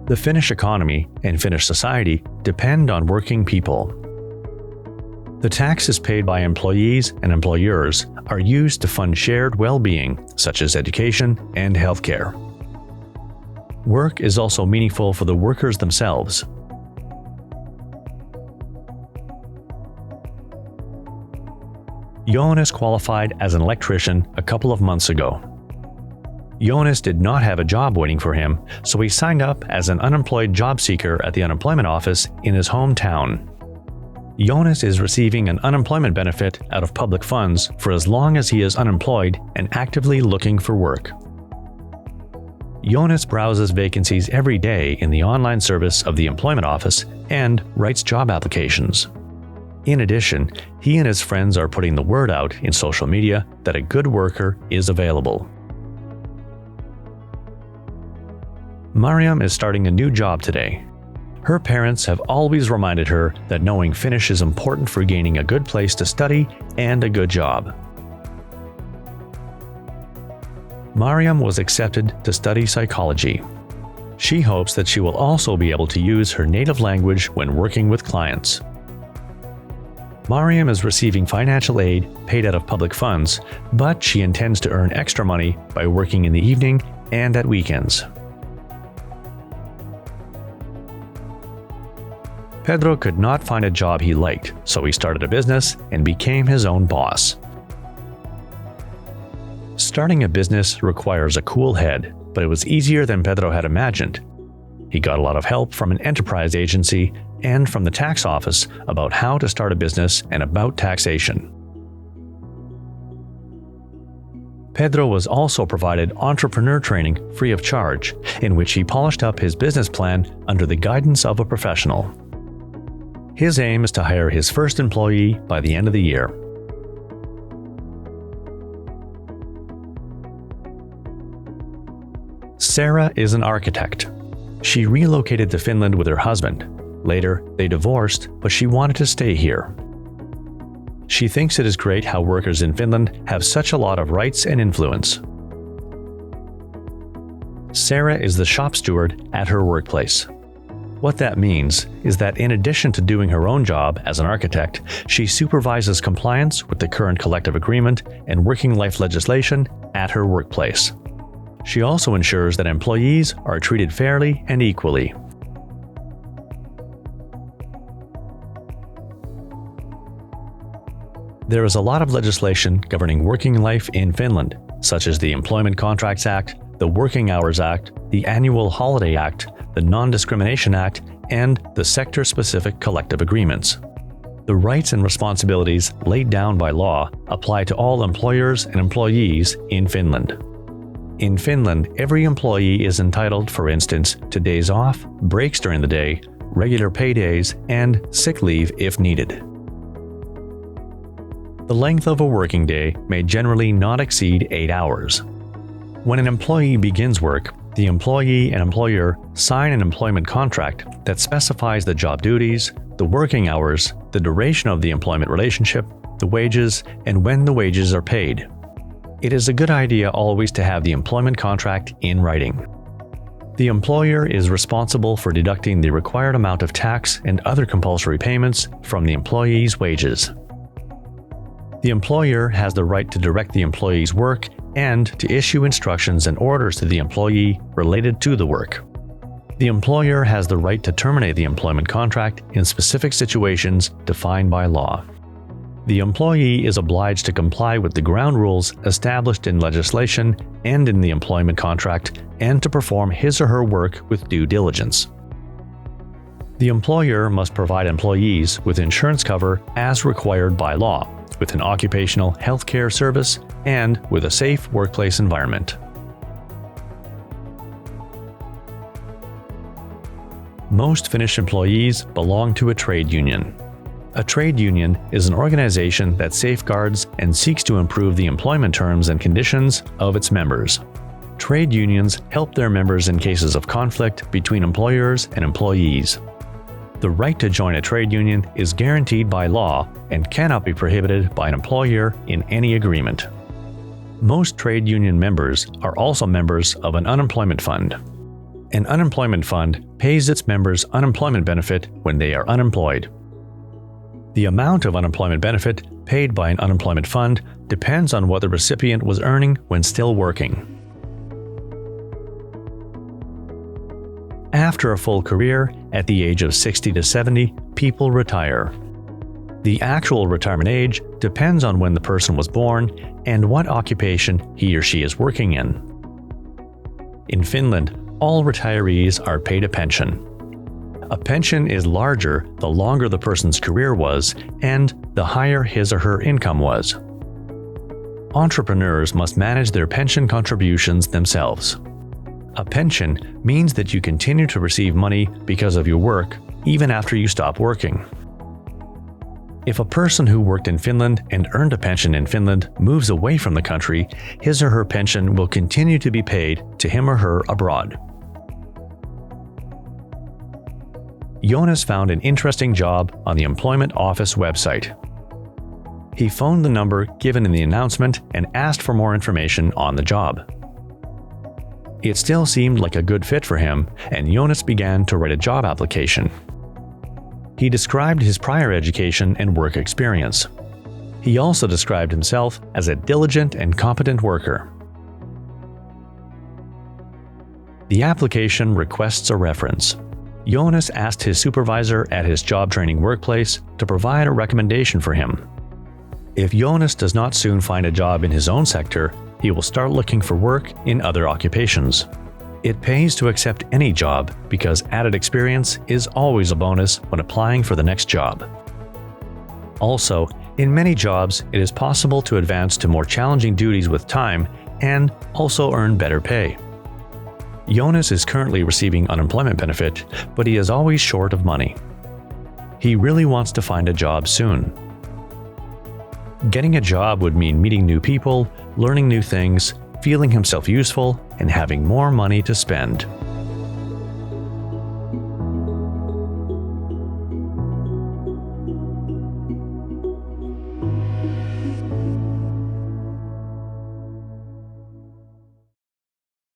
The Finnish economy and Finnish society depend on working people. The taxes paid by employees and employers are used to fund shared well-being, such as education and healthcare. Work is also meaningful for the workers themselves. Jonas qualified as an electrician a couple of months ago. Jonas did not have a job waiting for him, so he signed up as an unemployed job seeker at the unemployment office in his hometown. Jonas is receiving an unemployment benefit out of public funds for as long as he is unemployed and actively looking for work. Jonas browses vacancies every day in the online service of the employment office and writes job applications. In addition, he and his friends are putting the word out in social media that a good worker is available. Mariam is starting a new job today. Her parents have always reminded her that knowing Finnish is important for gaining a good place to study and a good job. Mariam was accepted to study psychology. She hopes that she will also be able to use her native language when working with clients. Mariam is receiving financial aid paid out of public funds, but she intends to earn extra money by working in the evening and at weekends. Pedro could not find a job he liked, so he started a business and became his own boss. Starting a business requires a cool head, but it was easier than Pedro had imagined. He got a lot of help from an enterprise agency and from the tax office about how to start a business and about taxation. Pedro was also provided entrepreneur training free of charge, in which he polished up his business plan under the guidance of a professional. His aim is to hire his first employee by the end of the year. Sarah is an architect. She relocated to Finland with her husband. Later, they divorced, but she wanted to stay here. She thinks it is great how workers in Finland have such a lot of rights and influence. Sarah is the shop steward at her workplace. What that means is that in addition to doing her own job as an architect, she supervises compliance with the current collective agreement and working life legislation at her workplace. She also ensures that employees are treated fairly and equally. There is a lot of legislation governing working life in Finland, such as the Employment Contracts Act, the Working Hours Act, the Annual Holiday Act, the Non-Discrimination Act, and the sector-specific collective agreements. The rights and responsibilities laid down by law apply to all employers and employees in Finland. In Finland, every employee is entitled, for instance, to days off, breaks during the day, regular pay days, and sick leave if needed. The length of a working day may generally not exceed 8 hours. When an employee begins work, the employee and employer sign an employment contract that specifies the job duties, the working hours, the duration of the employment relationship, the wages, and when the wages are paid. It is a good idea always to have the employment contract in writing. The employer is responsible for deducting the required amount of tax and other compulsory payments from the employee's wages. The employer has the right to direct the employee's work and to issue instructions and orders to the employee related to the work. The employer has the right to terminate the employment contract in specific situations defined by law. The employee is obliged to comply with the ground rules established in legislation and in the employment contract and to perform his or her work with due diligence. The employer must provide employees with insurance cover as required by law, with an occupational health care service, and with a safe workplace environment. Most Finnish employees belong to a trade union. A trade union is an organization that safeguards and seeks to improve the employment terms and conditions of its members. Trade unions help their members in cases of conflict between employers and employees. The right to join a trade union is guaranteed by law and cannot be prohibited by an employer in any agreement. Most trade union members are also members of an unemployment fund. An unemployment fund pays its members unemployment benefit when they are unemployed. The amount of unemployment benefit paid by an unemployment fund depends on what the recipient was earning when still working. After a full career, at the age of 60 to 70, people retire. The actual retirement age depends on when the person was born and what occupation he or she is working in. In Finland, all retirees are paid a pension. A pension is larger the longer the person's career was and the higher his or her income was. Entrepreneurs must manage their pension contributions themselves. A pension means that you continue to receive money because of your work even after you stop working. If a person who worked in Finland and earned a pension in Finland moves away from the country, his or her pension will continue to be paid to him or her abroad. Jonas found an interesting job on the Employment Office website. He phoned the number given in the announcement and asked for more information on the job. It still seemed like a good fit for him, and Jonas began to write a job application. He described his prior education and work experience. He also described himself as a diligent and competent worker. The application requests a reference. Jonas asked his supervisor at his job training workplace to provide a recommendation for him. If Jonas does not soon find a job in his own sector, he will start looking for work in other occupations. It pays to accept any job because added experience is always a bonus when applying for the next job. Also, in many jobs, it is possible to advance to more challenging duties with time and also earn better pay. Jonas is currently receiving unemployment benefit, but he is always short of money. He really wants to find a job soon. Getting a job would mean meeting new people, learning new things, feeling himself useful, and having more money to spend.